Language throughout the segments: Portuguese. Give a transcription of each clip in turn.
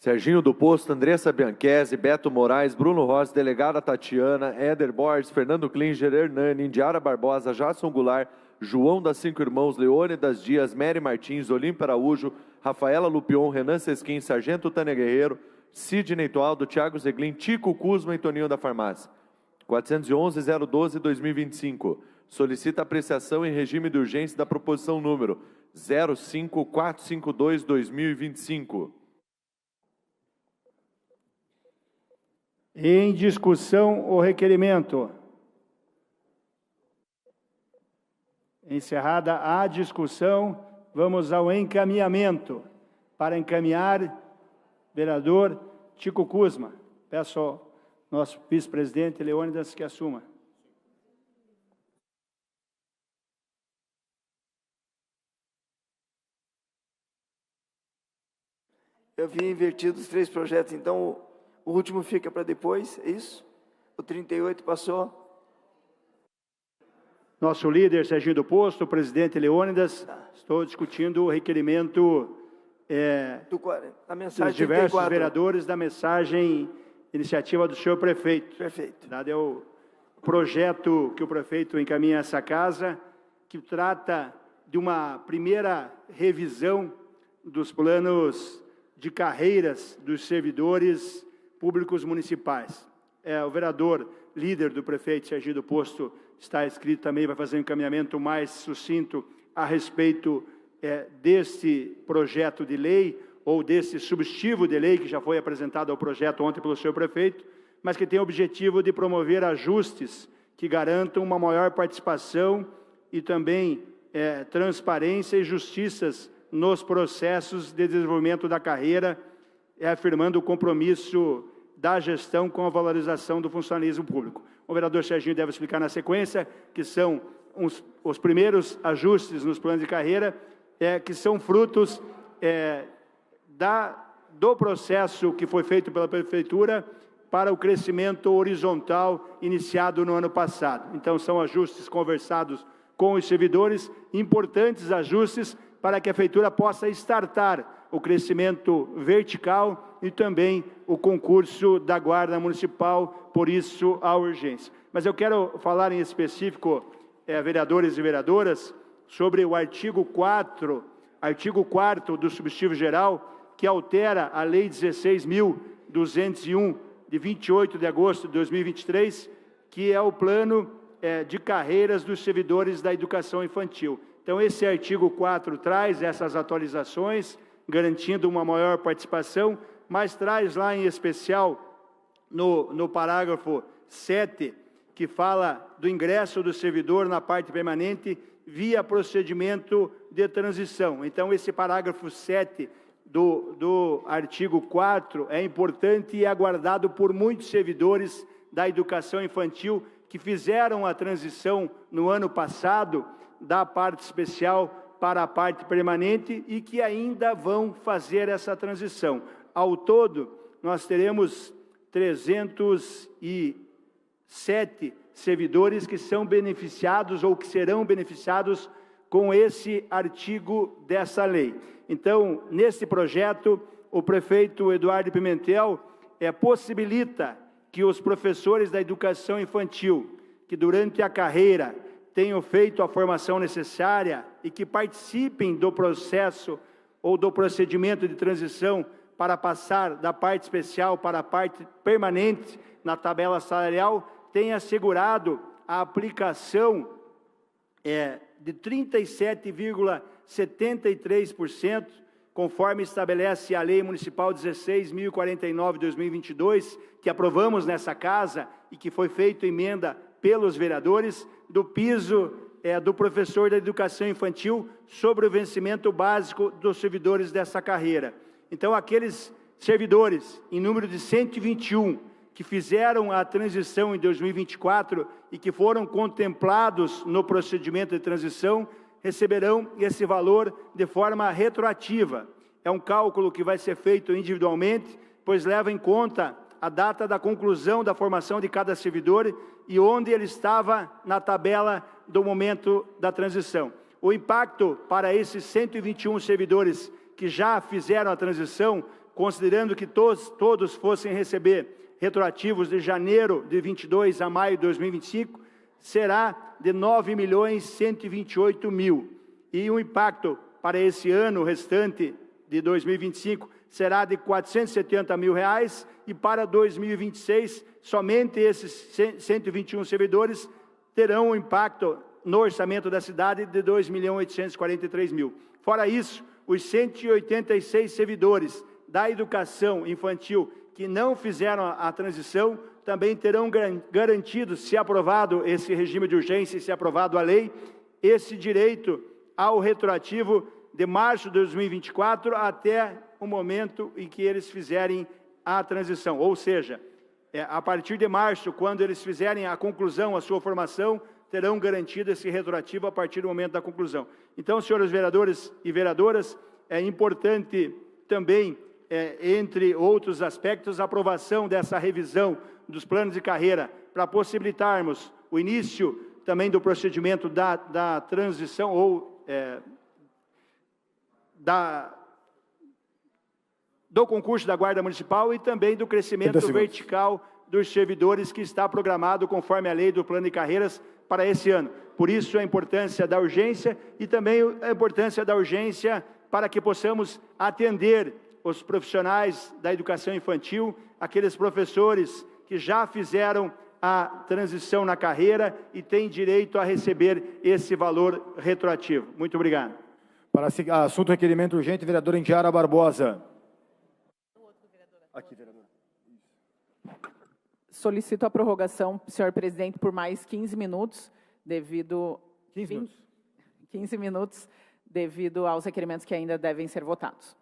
Serginho do Posto, Andressa Bianchese, Beto Moraes, Bruno Rossi, delegada Tatiana, Éder Borges, Fernando Klinger, Hernani, Indiara Barbosa, Jasson Goulart, João das Cinco Irmãos, Leônidas Dias, Mary Martins, Olímpio Araújo, Rafaela Lupion, Renan Sesquim, Sargento Tânia Guerreiro, Sidney Toaldo, Thiago Zeglin, Tico Kuzma e Toninho da Farmácia. 411-012-2025. Solicita apreciação em regime de urgência da proposição número 05452-2025. Em discussão o requerimento. Encerrada a discussão, vamos ao encaminhamento. Para encaminhar, vereador Tico Kuzma. Peço ao nosso vice-presidente Leônidas que assuma. Eu vi invertido os 3 projetos, então o último fica para depois, é isso? O 38 passou. Nosso líder, Serginho do Posto, o presidente Leônidas, estou discutindo o requerimento a mensagem dos diversos 34. vereadores da mensagem iniciativa do senhor prefeito. Perfeito. Dado é o projeto que o prefeito encaminha a essa casa, que trata de uma primeira revisão dos planos de carreiras dos servidores públicos municipais. O vereador líder do prefeito Serginho do Posto está inscrito também, vai fazer um encaminhamento mais sucinto a respeito deste projeto de lei, ou desse substitutivo de lei que já foi apresentado ao projeto ontem pelo senhor prefeito, mas que tem o objetivo de promover ajustes que garantam uma maior participação e também transparência e justiças nos processos de desenvolvimento da carreira, afirmando o compromisso da gestão com a valorização do funcionalismo público. O vereador Serginho deve explicar na sequência que são os primeiros ajustes nos planos de carreira, que são frutos do processo que foi feito pela Prefeitura para o crescimento horizontal iniciado no ano passado. Então, são ajustes conversados com os servidores, importantes ajustes para que a Prefeitura possa startar o crescimento vertical e também o concurso da Guarda Municipal, por isso a urgência. Mas eu quero falar em específico, vereadores e vereadoras, sobre o artigo 4º do substitutivo geral, que altera a Lei 16.201, de 28 de agosto de 2023, que é o plano de carreiras dos servidores da educação infantil. Então, esse artigo 4 traz essas atualizações, garantindo uma maior participação, mas traz lá em especial, no parágrafo 7, que fala do ingresso do servidor na parte permanente via procedimento de transição. Então, esse parágrafo 7 do artigo 4 é importante e é aguardado por muitos servidores da educação infantil que fizeram a transição no ano passado da parte especial para a parte permanente e que ainda vão fazer essa transição. Ao todo, nós teremos 307 servidores que são beneficiados ou que serão beneficiados com esse artigo dessa lei. Então, nesse projeto, o prefeito Eduardo Pimentel possibilita que os professores da educação infantil, que durante a carreira tenham feito a formação necessária e que participem do processo ou do procedimento de transição para passar da parte especial para a parte permanente na tabela salarial, tenha assegurado a aplicação de 37,73%, conforme estabelece a Lei Municipal 16.049 de 2022, que aprovamos nessa casa e que foi feita emenda pelos vereadores, do piso do professor da educação infantil sobre o vencimento básico dos servidores dessa carreira. Então, aqueles servidores, em número de 121, que fizeram a transição em 2024 e que foram contemplados no procedimento de transição, receberão esse valor de forma retroativa. É um cálculo que vai ser feito individualmente, pois leva em conta a data da conclusão da formação de cada servidor e onde ele estava na tabela do momento da transição. O impacto para esses 121 servidores que já fizeram a transição considerando que todos fossem receber retroativos de janeiro de 22 a maio de 2025, será de 9.128.000. E o impacto para esse ano restante de 2025 será de R$ 470 mil, e para 2026, somente esses 121 servidores terão um impacto no orçamento da cidade de R$ 2.843.000. Fora isso, os 186 servidores da educação infantil que não fizeram a transição também terão garantido, se aprovado esse regime de urgência e se aprovado a lei, esse direito ao retroativo de março de 2024 até o momento em que eles fizerem a transição. Ou seja, a partir de março, quando eles fizerem a conclusão, a sua formação, terão garantido esse retroativo a partir do momento da conclusão. Então, senhores vereadores e vereadoras, é importante também, entre outros aspectos, a aprovação dessa revisão dos planos de carreira para possibilitarmos o início também do procedimento da transição ou do concurso da Guarda Municipal e também do crescimento vertical dos servidores que está programado conforme a lei do plano de carreiras para esse ano. Por isso, a importância da urgência e também a importância da urgência para que possamos atender os profissionais da educação infantil, aqueles professores que já fizeram a transição na carreira e têm direito a receber esse valor retroativo. Muito obrigado. Para assunto requerimento urgente, vereadora Indiara Barbosa. Aqui, vereadora. Solicito a prorrogação, senhor presidente, por mais 15 minutos, devido... 15 minutos, devido aos requerimentos que ainda devem ser votados.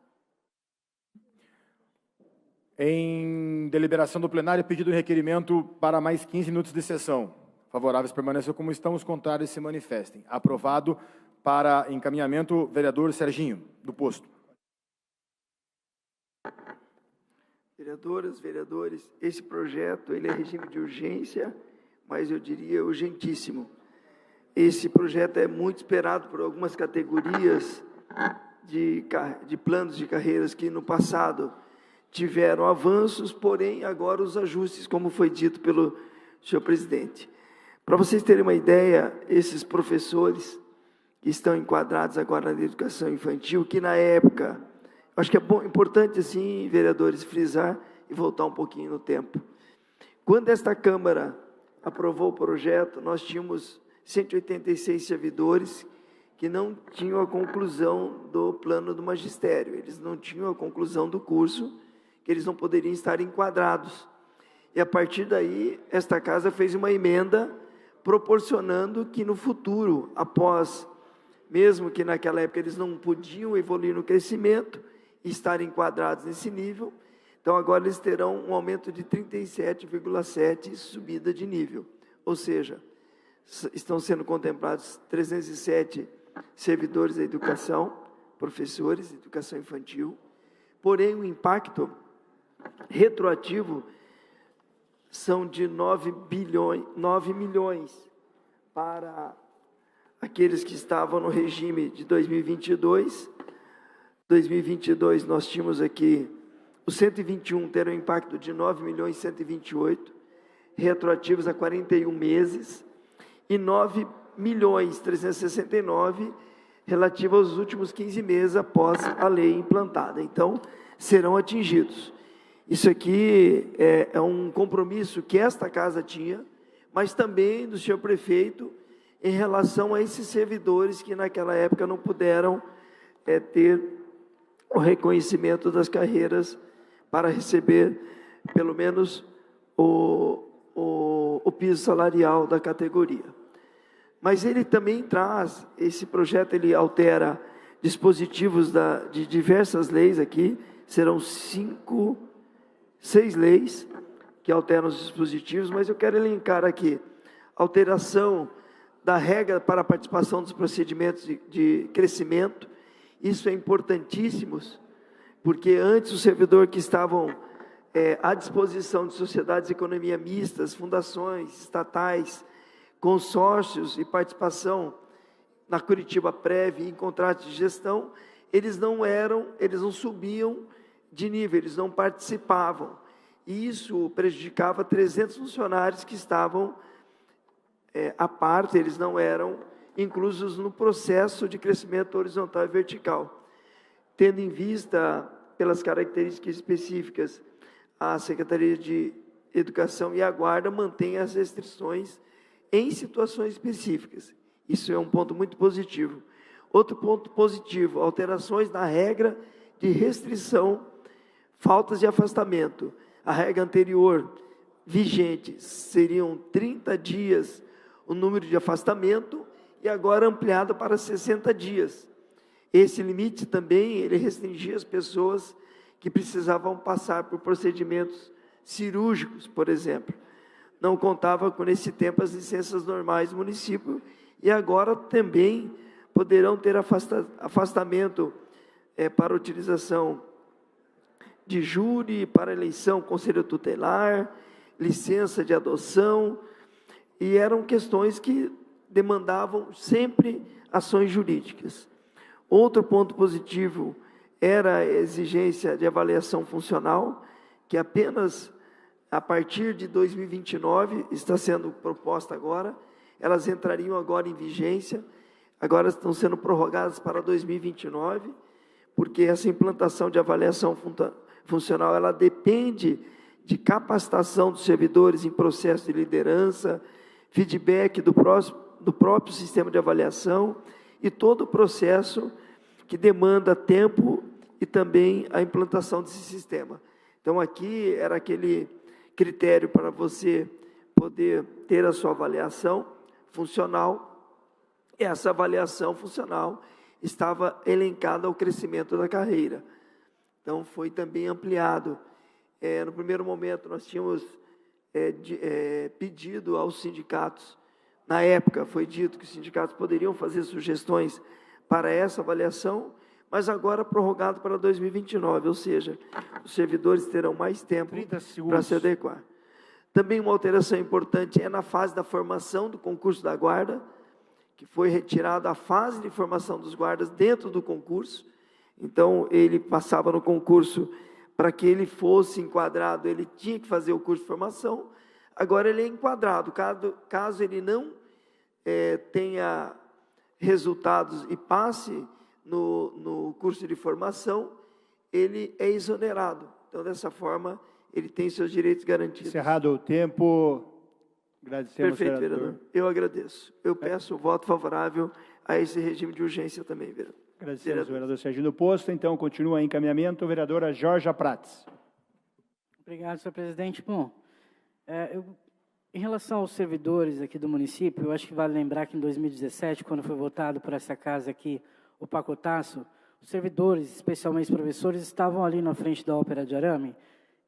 Em deliberação do plenário, pedido de requerimento para mais 15 minutos de sessão. Favoráveis permaneçam como estão, os contrários se manifestem. Aprovado para encaminhamento, vereador Serginho, do posto. Vereadoras, vereadores, esse projeto ele é regime de urgência, mas eu diria urgentíssimo. Esse projeto é muito esperado por algumas categorias de planos de carreiras que no passado tiveram avanços, porém agora os ajustes, como foi dito pelo senhor presidente. Para vocês terem uma ideia, esses professores que estão enquadrados agora na educação infantil, que na época, acho que é importante, assim, vereadores, frisar e voltar um pouquinho no tempo. Quando esta Câmara aprovou o projeto, nós tínhamos 186 servidores que não tinham a conclusão do plano do magistério, eles não tinham a conclusão do curso, que eles não poderiam estar enquadrados. E, a partir daí, esta Casa fez uma emenda proporcionando que, no futuro, após, mesmo que naquela época eles não podiam evoluir no crescimento e estar enquadrados nesse nível, então agora eles terão um aumento de 37,7% subida de nível. Ou seja, estão sendo contemplados 307 servidores da educação, professores de educação infantil, porém o impacto retroativo são de 9 milhões para aqueles que estavam no regime de 2022. 2022 nós tínhamos aqui, os 121 terão um impacto de 9.128.000, retroativos a 41 meses, e 9.369.000 relativos aos últimos 15 meses após a lei implantada. Então, serão atingidos. Isso aqui é um compromisso que esta Casa tinha, mas também do senhor prefeito, em relação a esses servidores que naquela época não puderam ter o reconhecimento das carreiras para receber, pelo menos, o piso salarial da categoria. Mas ele também traz, esse projeto ele altera dispositivos de diversas leis aqui, serão 6 leis que alteram os dispositivos, mas eu quero elencar aqui, alteração da regra para a participação dos procedimentos de crescimento. Isso é importantíssimo, porque antes o servidor que estavam à disposição de sociedades de economia mistas, fundações, estatais, consórcios e participação na Curitiba Prev em contratos de gestão, eles não subiam de nível, eles não participavam. E isso prejudicava 300 funcionários que estavam à parte, eles não eram inclusos no processo de crescimento horizontal e vertical. Tendo em vista, pelas características específicas, a Secretaria de Educação e a Guarda mantém as restrições em situações específicas. Isso é um ponto muito positivo. Outro ponto positivo, alterações na regra de restrição, faltas de afastamento. A regra anterior vigente seriam 30 dias o número de afastamento e agora ampliado para 60 dias. Esse limite também, ele restringia as pessoas que precisavam passar por procedimentos cirúrgicos, por exemplo. Não contava com, nesse tempo, as licenças normais do município e agora também poderão ter afastamento para utilização de júri, para eleição, conselho tutelar, licença de adoção, e eram questões que demandavam sempre ações jurídicas. Outro ponto positivo era a exigência de avaliação funcional, que apenas a partir de 2029 está sendo proposta agora, elas entrariam agora em vigência, agora estão sendo prorrogadas para 2029, porque essa implantação de avaliação funcional, ela depende de capacitação dos servidores em processo de liderança, feedback do próprio sistema de avaliação e todo o processo que demanda tempo e também a implantação desse sistema. Então, aqui era aquele critério para você poder ter a sua avaliação funcional. Essa avaliação funcional estava elencada ao crescimento da carreira. Então, foi também ampliado. No primeiro momento, nós tínhamos pedido aos sindicatos, na época foi dito que os sindicatos poderiam fazer sugestões para essa avaliação, mas agora prorrogado para 2029, ou seja, os servidores terão mais tempo para se adequar. Também uma alteração importante é na fase da formação do concurso da guarda, que foi retirada a fase de formação dos guardas dentro do concurso. Então, ele passava no concurso, para que ele fosse enquadrado, ele tinha que fazer o curso de formação. Agora ele é enquadrado, caso ele não tenha resultados e passe no curso de formação, ele é exonerado. Então, dessa forma, ele tem seus direitos garantidos. Encerrado o tempo, agradecemos, perfeito, vereador. Eu agradeço. Eu peço o voto favorável a esse regime de urgência tambem, vereador. Agradecemos ao vereador Serginho Posto. Então, continua em encaminhamento, vereadora Jorja Prates. Obrigado, senhor presidente. Bom, em relação aos servidores aqui do município, eu acho que vale lembrar que em 2017, quando foi votado por essa casa aqui, o pacotaço, os servidores, especialmente os professores, estavam ali na frente da Ópera de Arame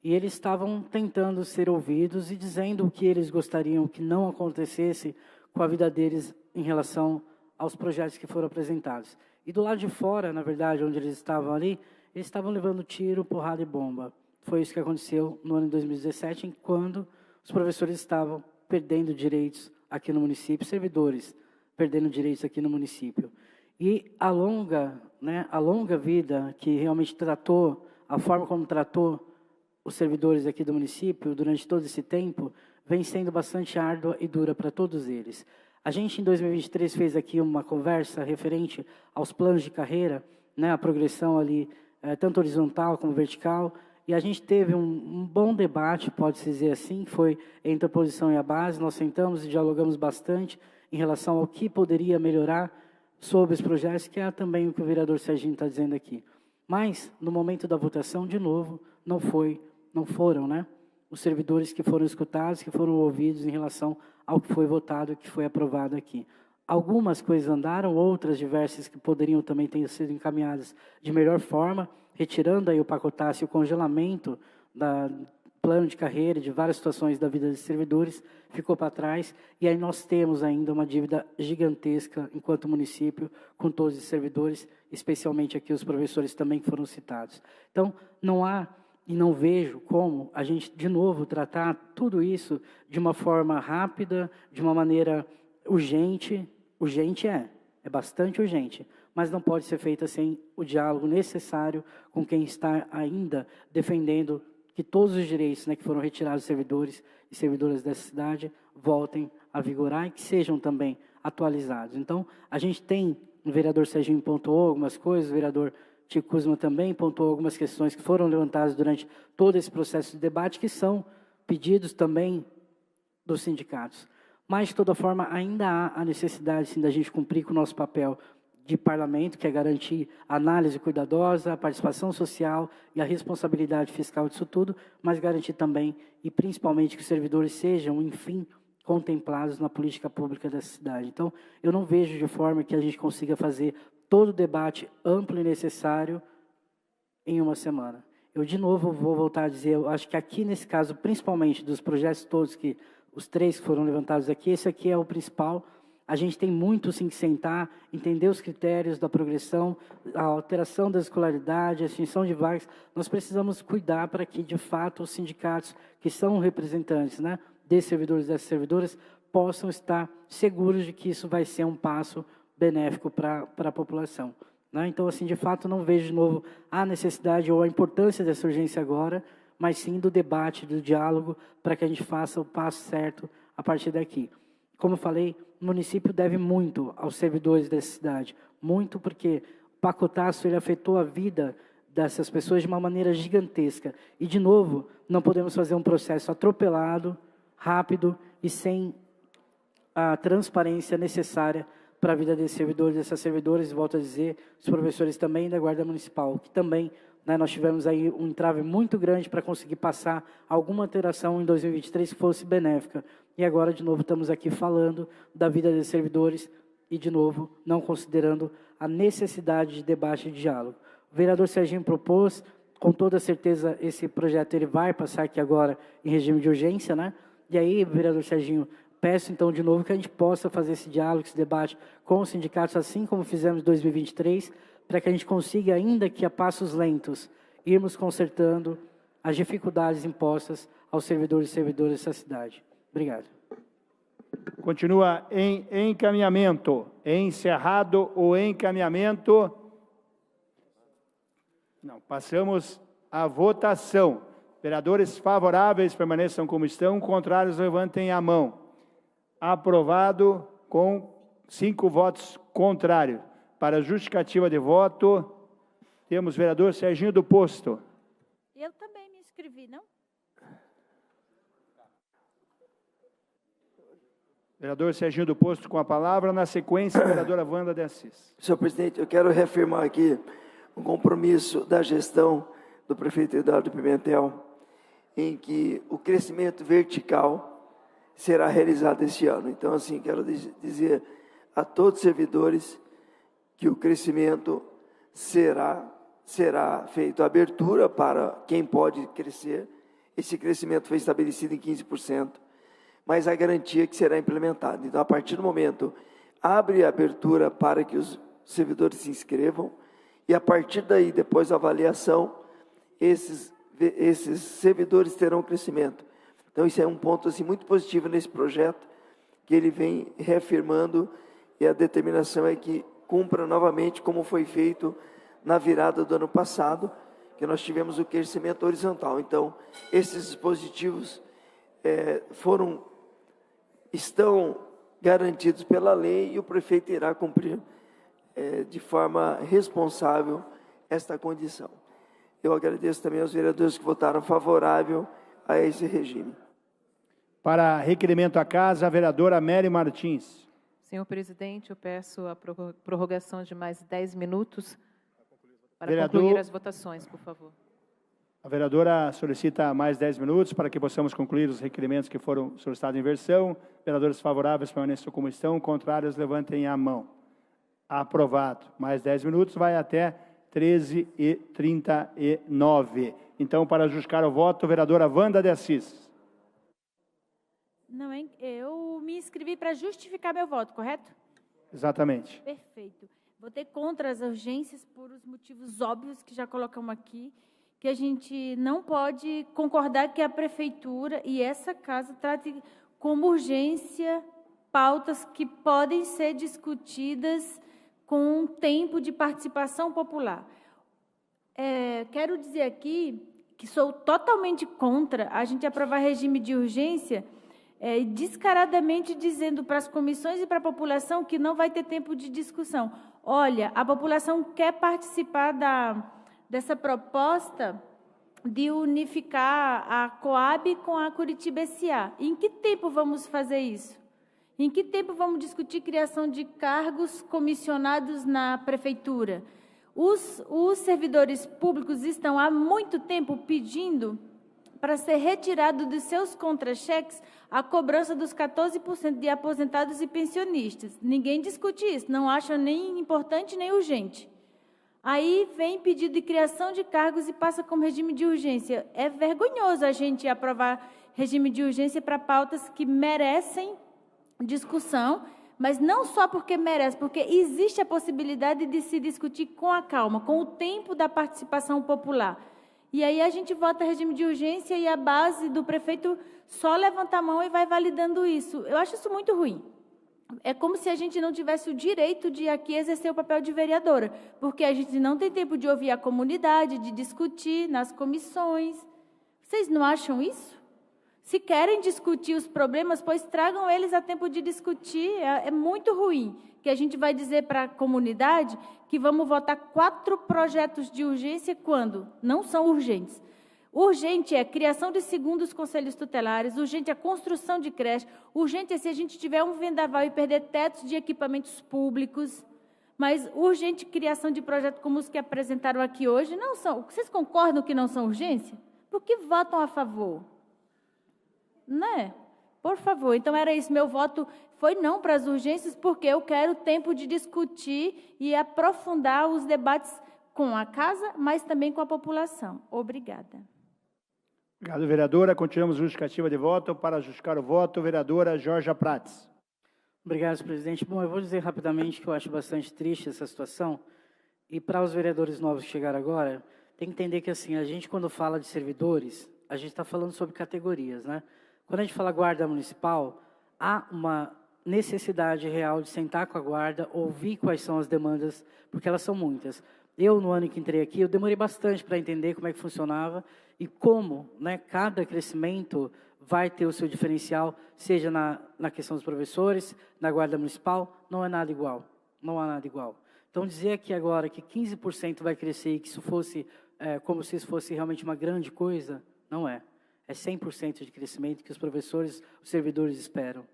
e eles estavam tentando ser ouvidos e dizendo o que eles gostariam que não acontecesse com a vida deles em relação aos projetos que foram apresentados. E do lado de fora, na verdade, onde eles estavam ali, eles estavam levando tiro, porrada e bomba. Foi isso que aconteceu no ano de 2017, quando os professores estavam perdendo direitos aqui no município, servidores perdendo direitos aqui no município. E a longa vida que realmente tratou, a forma como tratou os servidores aqui do município durante todo esse tempo, vem sendo bastante árdua e dura para todos eles. A gente, em 2023, fez aqui uma conversa referente aos planos de carreira, a progressão ali, tanto horizontal como vertical, e a gente teve um bom debate, pode-se dizer assim, que foi entre a oposição e a base. Nós sentamos e dialogamos bastante em relação ao que poderia melhorar sobre os projetos, que é também o que o vereador Serginho está dizendo aqui. Mas, no momento da votação, de novo, não foram os servidores que foram escutados, que foram ouvidos em relação ao que foi votado, que foi aprovado aqui. Algumas coisas andaram, outras diversas que poderiam também ter sido encaminhadas de melhor forma, retirando aí o pacotaço e o congelamento da plano de carreira, de várias situações da vida dos servidores, ficou para trás, e aí nós temos ainda uma dívida gigantesca, enquanto município, com todos os servidores, especialmente aqui os professores também que foram citados. Então, não há e não vejo como a gente, de novo, tratar tudo isso de uma forma rápida, de uma maneira urgente. Urgente é bastante urgente, mas não pode ser feita sem o diálogo necessário com quem está ainda defendendo que todos os direitos, né, que foram retirados dos servidores e servidoras dessa cidade voltem a vigorar e que sejam também atualizados. Então, a gente tem, o vereador Serginho pontuou algumas coisas, o vereador Tico Kuzma também pontuou algumas questões que foram levantadas durante todo esse processo de debate, que são pedidos também dos sindicatos. Mas, de toda forma, ainda há a necessidade, sim, da gente cumprir com o nosso papel de parlamento, que é garantir a análise cuidadosa, a participação social e a responsabilidade fiscal disso tudo, mas garantir também, e principalmente, que os servidores sejam, enfim, contemplados na política pública dessa cidade. Então, eu não vejo de forma que a gente consiga fazer todo o debate amplo e necessário em uma semana. Eu, de novo, vou voltar a dizer, eu acho que aqui, nesse caso, principalmente dos projetos todos, os 3 que foram levantados aqui, esse aqui é o principal. A gente tem muito, sim, que sentar, entender os critérios da progressão, a alteração da escolaridade, a extinção de vagas. Nós precisamos cuidar para que, de fato, os sindicatos, que são representantes, né, desses servidores e dessas servidoras, possam estar seguros de que isso vai ser um passo benéfico para a população. Né? Então, assim, de fato, não vejo de novo a necessidade ou a importância dessa urgência agora, mas sim do debate, do diálogo, para que a gente faça o passo certo a partir daqui. Como eu falei, o município deve muito aos servidores dessa cidade, muito porque o pacotaço ele afetou a vida dessas pessoas de uma maneira gigantesca. E, de novo, não podemos fazer um processo atropelado, rápido e sem a transparência necessária para a vida desses servidores, dessas servidoras, e volto a dizer, os professores também da Guarda Municipal, que também, né, nós tivemos aí um entrave muito grande para conseguir passar alguma alteração em 2023 que fosse benéfica. E agora, de novo, estamos aqui falando da vida desses servidores e, de novo, não considerando a necessidade de debate e de diálogo. O vereador Serginho propôs, com toda certeza, esse projeto ele vai passar aqui agora em regime de urgência, né? E aí, vereador Serginho, peço, então, de novo, que a gente possa fazer esse diálogo, esse debate com os sindicatos, assim como fizemos em 2023, para que a gente consiga, ainda que a passos lentos, irmos consertando as dificuldades impostas aos servidores e servidoras dessa cidade. Obrigado. Continua em encaminhamento. Encerrado o encaminhamento. Não, passamos à votação. Vereadores favoráveis permaneçam como estão, contrários levantem a mão. Aprovado com 5 votos contrários. Para justificativa de voto, temos vereador Serginho do Posto. Eu também me inscrevi, não? Vereador Serginho do Posto com a palavra. Na sequência, a vereadora Wanda de Assis. Senhor presidente, eu quero reafirmar aqui um compromisso da gestão do prefeito Eduardo Pimentel, em que o crescimento vertical será realizado este ano. Então, assim, quero dizer a todos os servidores que o crescimento será feito abertura para quem pode crescer. Esse crescimento foi estabelecido em 15%, mas a garantia que será implementada. Então, a partir do momento, abre a abertura para que os servidores se inscrevam, e a partir daí, depois da avaliação, esses servidores terão crescimento. Então, isso é um ponto assim, muito positivo nesse projeto, que ele vem reafirmando, e a determinação é que cumpra novamente como foi feito na virada do ano passado, que nós tivemos o crescimento horizontal. Então, esses dispositivos estão garantidos pela lei, e o prefeito irá cumprir de forma responsável esta condição. Eu agradeço também aos vereadores que votaram favorável a esse regime. Para requerimento à casa, a vereadora Mary Martins. Senhor presidente, eu peço a prorrogação de mais 10 minutos para Vereador, concluir as votações, por favor. A vereadora solicita mais 10 minutos para que possamos concluir os requerimentos que foram solicitados em versão. Vereadores favoráveis permaneçam como estão, contrários levantem a mão. Aprovado. Mais 10 minutos, vai até 13h39. Então, para justificar o voto, vereadora Wanda de Assis. Não, hein? Eu me inscrevi para justificar meu voto, correto? Exatamente. Perfeito. Votei contra as urgências por os motivos óbvios que já colocamos aqui, que a gente não pode concordar que a prefeitura e essa casa trate como urgência pautas que podem ser discutidas com um tempo de participação popular. Quero dizer aqui que sou totalmente contra a gente aprovar regime de urgência, descaradamente dizendo para as comissões e para a população que não vai ter tempo de discussão. Olha, a população quer participar dessa proposta de unificar a Coab com a Curitiba S.A. Em que tempo vamos fazer isso? Em que tempo vamos discutir criação de cargos comissionados na prefeitura? Os servidores públicos estão há muito tempo pedindo para ser retirado dos seus contra-cheques a cobrança dos 14% de aposentados e pensionistas. Ninguém discute isso, não acha nem importante nem urgente. Aí vem pedido de criação de cargos e passa como regime de urgência. É vergonhoso a gente aprovar regime de urgência para pautas que merecem discussão, mas não só porque merece, porque existe a possibilidade de se discutir com a calma, com o tempo da participação popular. E aí a gente vota regime de urgência e a base do prefeito só levanta a mão e vai validando isso. Eu acho isso muito ruim. É como se a gente não tivesse o direito de aqui exercer o papel de vereadora, porque a gente não tem tempo de ouvir a comunidade, de discutir nas comissões. Vocês não acham isso? Se querem discutir os problemas, pois tragam eles a tempo de discutir. É muito ruim que a gente vai dizer para a comunidade que vamos votar 4 projetos de urgência quando não são urgentes. Urgente é a criação de segundos conselhos tutelares, urgente é a construção de creche, urgente é se a gente tiver um vendaval e perder tetos de equipamentos públicos, mas urgente criação de projetos como os que apresentaram aqui hoje não são. Vocês concordam que não são urgência? Por que votam a favor? Né? Por favor, então era isso, meu voto foi não para as urgências, porque eu quero tempo de discutir e aprofundar os debates com a casa, mas também com a população. Obrigada. Obrigado, vereadora. Continuamos justificativa de voto. Para justificar o voto, vereadora Jorja Prates. Obrigado, senhor presidente. Bom, eu vou dizer rapidamente que eu acho bastante triste essa situação. E para os vereadores novos que chegaram agora, tem que entender que, assim, a gente, quando fala de servidores, a gente está falando sobre categorias, né? Quando a gente fala guarda municipal, há uma necessidade real de sentar com a guarda, ouvir quais são as demandas, porque elas são muitas. Eu, no ano que entrei aqui, eu demorei bastante para entender como é que funcionava e como, né, cada crescimento vai ter o seu diferencial, seja na questão dos professores, na guarda municipal, não é nada igual. Não há nada igual. Então, dizer aqui agora que 15% vai crescer e que isso fosse como se isso fosse realmente uma grande coisa, não é. É 100% de crescimento que os professores, os servidores esperam.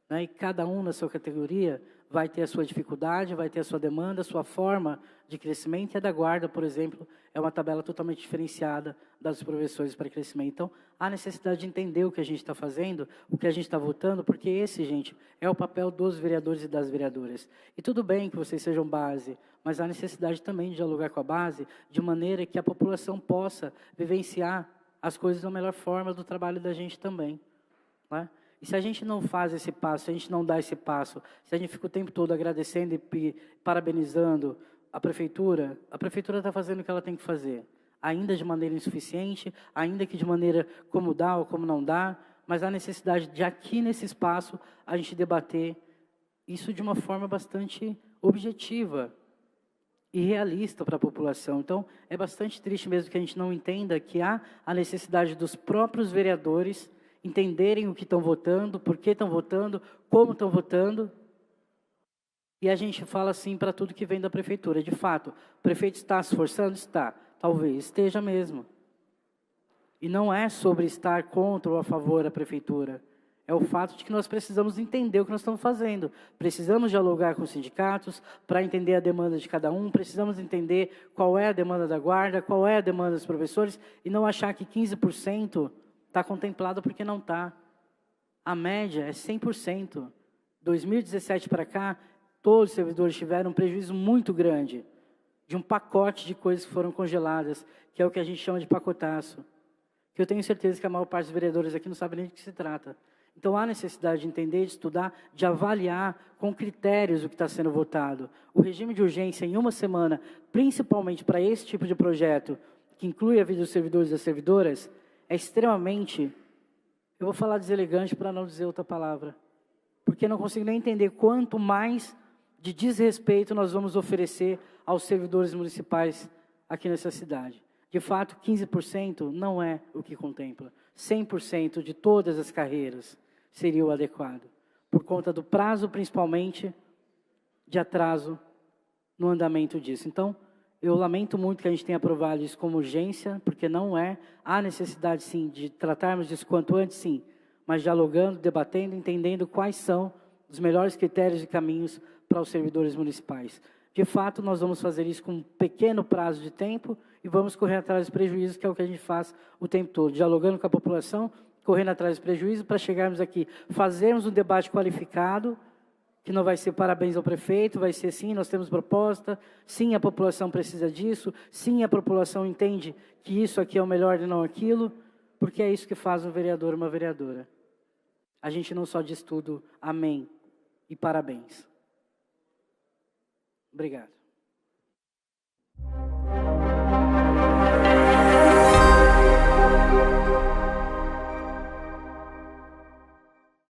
Né? E cada um na sua categoria vai ter a sua dificuldade, vai ter a sua demanda, a sua forma de crescimento. E a da guarda, por exemplo, é uma tabela totalmente diferenciada das dos professores para crescimento. Então, há necessidade de entender o que a gente está fazendo, o que a gente está votando, porque esse, gente, é o papel dos vereadores e das vereadoras. E tudo bem que vocês sejam base, mas há necessidade também de dialogar com a base, de maneira que a população possa vivenciar as coisas da melhor forma do trabalho da gente também. Né? E se a gente não faz esse passo, se a gente não dá esse passo, se a gente fica o tempo todo agradecendo e parabenizando a prefeitura está fazendo o que ela tem que fazer. Ainda de maneira insuficiente, ainda que de maneira como dá ou como não dá, mas há necessidade de aqui nesse espaço a gente debater isso de uma forma bastante objetiva e realista para a população. Então, é bastante triste mesmo que a gente não entenda que há a necessidade dos próprios vereadores entenderem o que estão votando, por que estão votando, como estão votando. E a gente fala assim para tudo que vem da prefeitura. De fato, o prefeito está se esforçando? Está. Talvez esteja mesmo. E não é sobre estar contra ou a favor da prefeitura. É o fato de que nós precisamos entender o que nós estamos fazendo. Precisamos dialogar com os sindicatos para entender a demanda de cada um. Precisamos entender qual é a demanda da guarda, qual é a demanda dos professores, e não achar que 15% está contemplado porque não está. A média é 100%. 2017 para cá, todos os servidores tiveram um prejuízo muito grande de um pacote de coisas que foram congeladas, que é o que a gente chama de pacotaço. Que eu tenho certeza que a maior parte dos vereadores aqui não sabe nem do que se trata. Então, há necessidade de entender, de estudar, de avaliar com critérios o que está sendo votado. O regime de urgência, em uma semana, principalmente para esse tipo de projeto, que inclui a vida dos servidores e das servidoras, é extremamente, eu vou falar deselegante para não dizer outra palavra, porque não consigo nem entender quanto mais de desrespeito nós vamos oferecer aos servidores municipais aqui nessa cidade. De fato, 15% não é o que contempla. 100% de todas as carreiras seria o adequado, por conta do prazo, principalmente, de atraso no andamento disso. Então, eu lamento muito que a gente tenha aprovado isso como urgência, porque não é. Há necessidade, sim, de tratarmos disso quanto antes, sim, mas dialogando, debatendo, entendendo quais são os melhores critérios e caminhos para os servidores municipais. De fato, nós vamos fazer isso com um pequeno prazo de tempo e vamos correr atrás dos prejuízos, que é o que a gente faz o tempo todo, dialogando com a população, correndo atrás dos prejuízos, para chegarmos aqui, fazermos um debate qualificado, que não vai ser parabéns ao prefeito, vai ser sim, nós temos proposta, sim, a população precisa disso, sim, a população entende que isso aqui é o melhor e não aquilo, porque é isso que faz um vereador uma vereadora. A gente não só diz tudo amém e parabéns. Obrigado.